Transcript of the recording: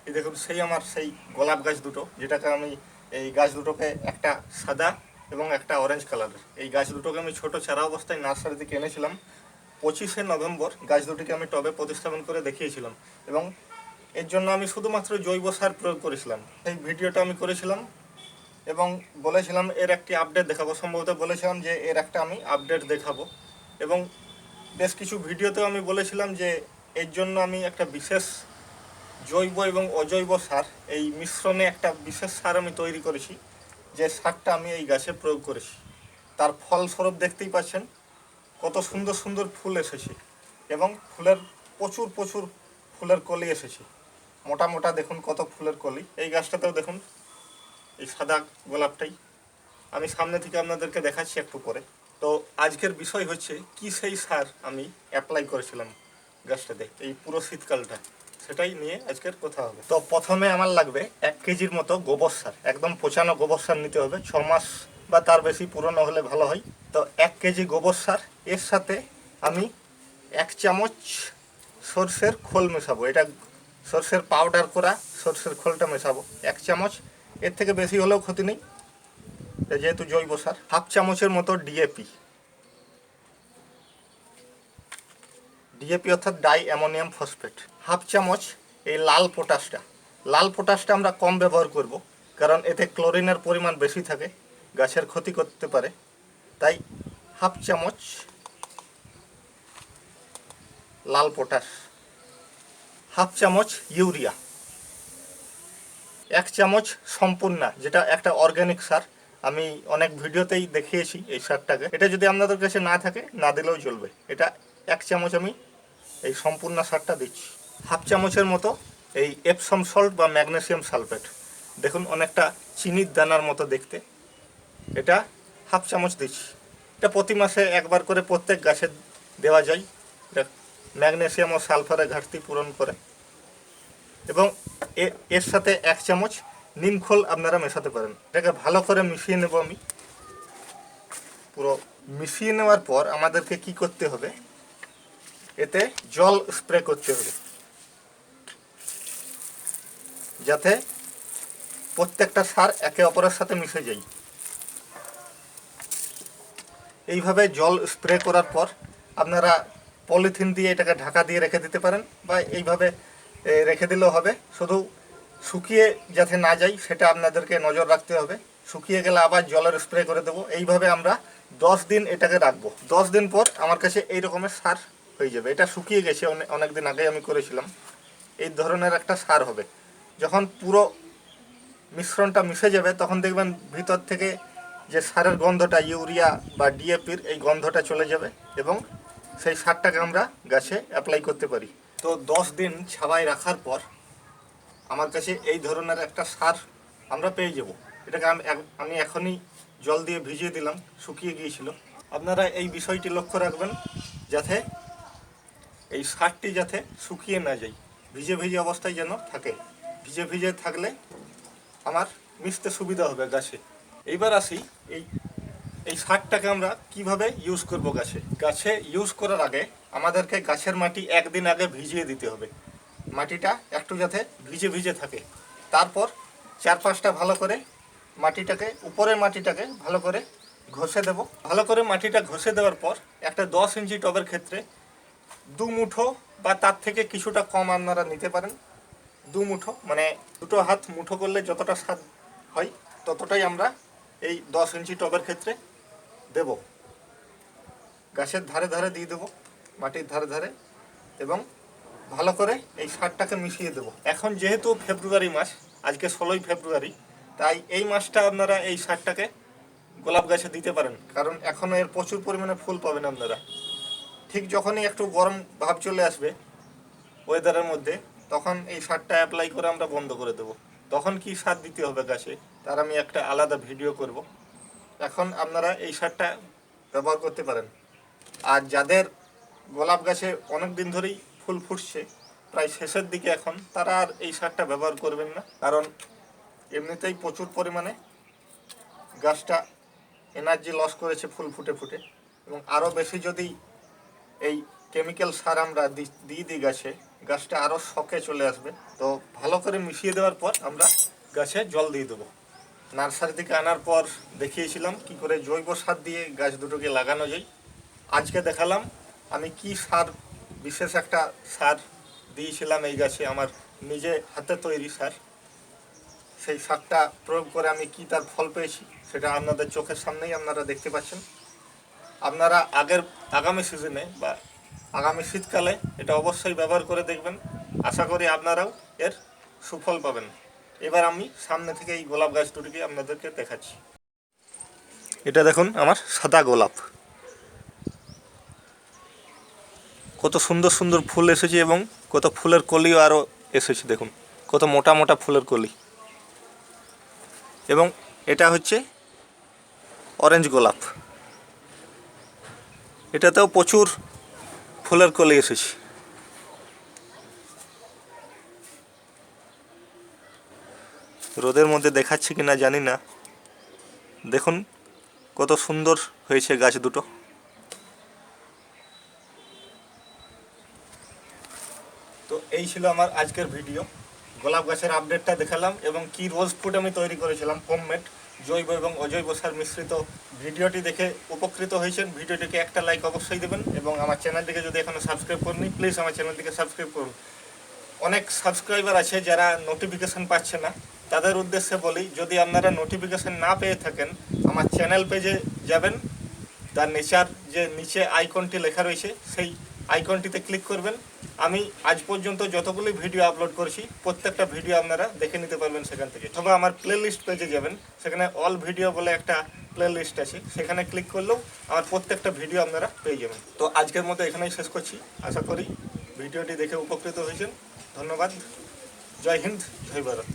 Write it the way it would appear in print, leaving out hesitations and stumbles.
এই দেখুন সেই আমার সেই গোলাপ গাছ দুটো, যেটাকে আমি এই গাছ দুটোকে একটা সাদা এবং একটা অরেঞ্জ কালারের, এই গাছ দুটোকে আমি ছোট চারা অবস্থায় নার্সারি থেকে এনেছিলাম। 25শে নভেম্বর গাছ দুটিকে আমি টবে প্রতিস্থাপন করে দেখিয়েছিলাম এবং এর জন্য আমি শুধুমাত্র জৈব সার প্রয়োগ করেছিলাম। এই ভিডিওটা আমি করেছিলাম এবং বলেছিলাম এর একটি আপডেট দেখাবো, সম্ভবত বলেছিলাম যে এর একটা আমি আপডেট দেখাবো। এবং বেশ কিছু ভিডিওতেও আমি বলেছিলাম যে এর জন্য আমি একটা বিশেষ জৈব এবং অজৈব সার, এই মিশ্রণে একটা বিশেষ সার আমি তৈরি করেছি, যে সারটা আমি এই গাছে প্রয়োগ করেছি। তার ফলস্বরূপ দেখতেই পাচ্ছেন কত সুন্দর সুন্দর ফুল এসেছে এবং ফুলের প্রচুর প্রচুর ফুলের কলি এসেছে। মোটা মোটা দেখুন কত ফুলের কলি। এই গাছটাতেও দেখুন এই সাদা গোলাপটাই আমি সামনে থেকে আপনাদেরকে দেখাচ্ছি একটু পরে। তো আজকের বিষয় হচ্ছে কি সেই সার আমি অ্যাপ্লাই করেছিলাম গাছটাতে এই পুরো শীতকালটা, সেটাই নিয়ে আজকের কথা হবে। তো প্রথমে আমার লাগবে 1 কেজির মতো গোবর সার, একদম পচানো গোবর সার নিতে হবে, 6 মাস বা তার বেশি পুরনো হলে ভালো হয়। তো 1 কেজি গোবর সার, এর সাথে আমি 1 চামচ সর্ষের খোল মেশাবো। এটা সর্ষের পাউডার করা সর্ষের খোলটা মেশাবো 1 চামচ, এর থেকে বেশি হলেও ক্ষতি নেই যেহেতু জৈব সার। 1/2 চামচের মতো ডিএপি অর্থাৎ ডাই অ্যামোনিয়াম ফসফেট। 1/2 চামচ এই লাল পটাশটা আমরা কম ব্যবহার করব, কারণ এতে ক্লোরিনের পরিমাণ বেশি থাকে, গাছের ক্ষতি করতে পারে। তাই 1/2 চামচ লাল পটাশ, 1/2 চামচ ইউরিয়া, 1 চামচ সম্পূর্ণা, যেটা একটা অর্গ্যানিক সার, আমি অনেক ভিডিওতেই দেখিয়েছি এই সারটাকে। এটা যদি আপনাদের কাছে না থাকে না দিলেও চলবে। এটা 1 চামচ আমি এই সম্পূর্ণ সারটা দিচ্ছি। 1/2 চামচের মতো এই এপসম সল্ট বা ম্যাগনেসিয়াম সালফেট, দেখুন অনেকটা চিনির দানার মতো দেখতে, এটা 1/2 চামচ দিচ্ছি। এটা প্রতি মাসে একবার করে প্রত্যেক গাছে দেওয়া যায়, এটা ম্যাগনেসিয়াম ও সালফারের ঘাটতি পূরণ করে। এবং এর সাথে 1 চামচ নিমখোল আপনারা মেশাতে পারেন। এটাকে ভালো করে মিশিয়ে নেব আমি। পুরো মিশিয়ে নেওয়ার পর আমাদেরকে কি করতে হবে, এতে জল স্প্রে করতে হবে, যাতে প্রত্যেকটা সার একে অপরের সাথে মিশে যায়। এইভাবে জল স্প্রে করার পর আপনারা পলিথিন দিয়ে এটাকে ঢাকা দিয়ে রেখে দিতে পারেন, বা এইভাবে রেখে দিলেও হবে। শুধু শুকিয়ে যাতে না যায় সেটা আপনাদেরকে নজর রাখতে হবে। শুকিয়ে গেলে আবার জলের স্প্রে করে দেবো। এইভাবে আমরা 10 দিন এটাকে রাখবো। 10 দিন পর আমার কাছে এই রকমের সার হয়ে যাবে। এটা শুকিয়ে গেছে, অনেক দিন আগে আমি করেছিলাম। এই ধরনের একটা সার হবে। যখন পুরো মিশ্রণটা মিশে যাবে তখন দেখবেন ভিতর থেকে যে সারের গন্ধটা, ইউরিয়া বা ডিএপির এই গন্ধটা চলে যাবে এবং সেই সারটাকে আমরা গাছে অ্যাপ্লাই করতে পারি। তো 10 দিন ছাওয়ায় রাখার পর আমার কাছে এই ধরনের একটা সার আমরা পেয়ে যাব। এটাকে আমি এখনই জল দিয়ে ভিজিয়ে দিলাম, শুকিয়ে গিয়েছিল। আপনারা এই বিষয়টি লক্ষ্য রাখবেন যাতে এই সারটি যাতে শুকিয়ে না যায়, ভিজে ভিজে অবস্থায় যেন থাকে। ভিজে ভিজে থাকলে আমার মিশতে সুবিধা হবে গাছে। এইবার আসি এই সারটাকে আমরা কিভাবে ইউজ করব গাছে ইউজ করার আগে আমাদেরকে গাছের মাটি একদিন আগে ভিজিয়ে দিতে হবে, মাটিটা একটু যাতে ভিজে ভিজে থাকে। তারপর 4-5টা ভালো করে উপরের মাটিটাকে ভালো করে ঘষে দেব। ভালো করে মাটিটা ঘষে দেওয়ার পর একটা 10 ইঞ্চি টবের ক্ষেত্রে 2 মুঠো বা তার থেকে কিছুটা কম আপনারা নিতে পারেন। 2 মুঠো মানে 2 হাত মুঠো করলে যতটা স্বাদ হয় ততটাই আমরা এই 10 ইঞ্চি টবের ক্ষেত্রে দেব। গাছের ধারে ধারে দিয়ে দেবো, মাটির ধারে ধারে, এবং ভালো করে এই সারটাকে মিশিয়ে দেবো। এখন যেহেতু ফেব্রুয়ারি মাস, আজকে 16ই ফেব্রুয়ারি, তাই এই মাসটা আপনারা এই সারটাকে গোলাপ গাছে দিতে পারেন, কারণ এখনও এর প্রচুর পরিমাণে ফুল পাবেন আপনারা। ঠিক যখনই একটু গরম ভাব চলে আসবে ওয়েদারের মধ্যে, তখন এই সারটা অ্যাপ্লাই করে আমরা বন্ধ করে দেবো। তখন কি সার দিতে হবে গাছে তার আমি একটা আলাদা ভিডিও করব। এখন আপনারা এই সারটা ব্যবহার করতে পারেন। আর যাদের গোলাপ গাছে অনেক দিন ধরেই ফুল ফুটছে, প্রায় শেষের দিকে এখন, তারা আর এই সারটা ব্যবহার করবেন না, কারণ এমনিতেই প্রচুর পরিমাণে গাছটা এনার্জি লস করেছে ফুল ফুটে ফুটে। এবং আরও বেশি যদি এই কেমিক্যাল সার আমরা দিই গাছে, গাছটা আরও শকে চলে আসবে। তো ভালো করে মিশিয়ে দেওয়ার পর আমরা গাছে জল দিয়ে দেবো। নার্সারি থেকে আনার পর দেখিয়েছিলাম কি করে জৈব সার দিয়ে গাছ দুটোকে লাগানো যায়। আজকে দেখালাম আমি কি সার, বিশেষ একটা সার দিয়েছিলাম এই গাছে, আমার নিজে হাতে তৈরি সার। সেই সারটা প্রয়োগ করে আমি কি তার ফল পেয়েছি সেটা আপনাদের চোখের সামনেই আপনারা দেখতে পাচ্ছেন। আপনারা আগামী সিজনে বা আগামী শীতকালে এটা অবশ্যই ব্যবহার করে দেখবেন। আশা করি আপনারাও এর সুফল পাবেন। এবার আমি সামনে থেকে এই গোলাপ গাছ দুটিকে আপনাদেরকে দেখাচ্ছি। এটা দেখুন আমার সাদা গোলাপ, কত সুন্দর সুন্দর ফুল এসেছে এবং কত ফুলের কলিও আরও এসেছে। দেখুন কত মোটা মোটা ফুলের কলি। এবং এটা হচ্ছে অরেঞ্জ গোলাপ, এটাতেও প্রচুর ফুলের কলি এসেছে। রোদের মধ্যে দেখাচ্ছে কি না জানি না, দেখুন কত সুন্দর হয়েছে গাছ দুটো। তো এই ছিল আমার আজকের ভিডিও। গোলাপ গাছের আপডেটটা দেখালাম এবং কি রোজ ফুড আমি তৈরি করেছিলাম হোমমেড, জৈব এবং অজৈব সার মিশ্রিত। ভিডিওটি দেখে উপকৃত হয়েছেন, ভিডিওটিকে একটা লাইক অবশ্যই দেবেন এবং আমার চ্যানেলটিকে যদি এখনও সাবস্ক্রাইব করেননি প্লিজ আমার চ্যানেলটিকে সাবস্ক্রাইব করুন। অনেক সাবস্ক্রাইবার আছে যারা নোটিফিকেশান পাচ্ছে না, তাদের উদ্দেশ্যে বলি, যদি আপনারা নোটিফিকেশান না পেয়ে থাকেন আমার চ্যানেল পেজে যাবেন, তার নিচে আইকনটি লেখা রয়েছে সেই আইকনটিতে ক্লিক করবেন। আমি আজ পর্যন্ত যতগুলি ভিডিও আপলোড করেছি প্রত্যেকটা ভিডিও আপনারা দেখে নিতে পারবেন সেখান থেকে। তবে আমার প্লে লিস্ট পেজে যাবেন, সেখানে অল ভিডিও বলে একটা প্লে লিস্ট আছে, সেখানে ক্লিক করলেও আমার প্রত্যেকটা ভিডিও আপনারা পেয়ে যাবেন। তো আজকের মতো এখানেই শেষ করছি। আশা করি ভিডিওটি দেখে উপকৃত হয়েছেন। ধন্যবাদ। জয় হিন্দ, জয় ভারত।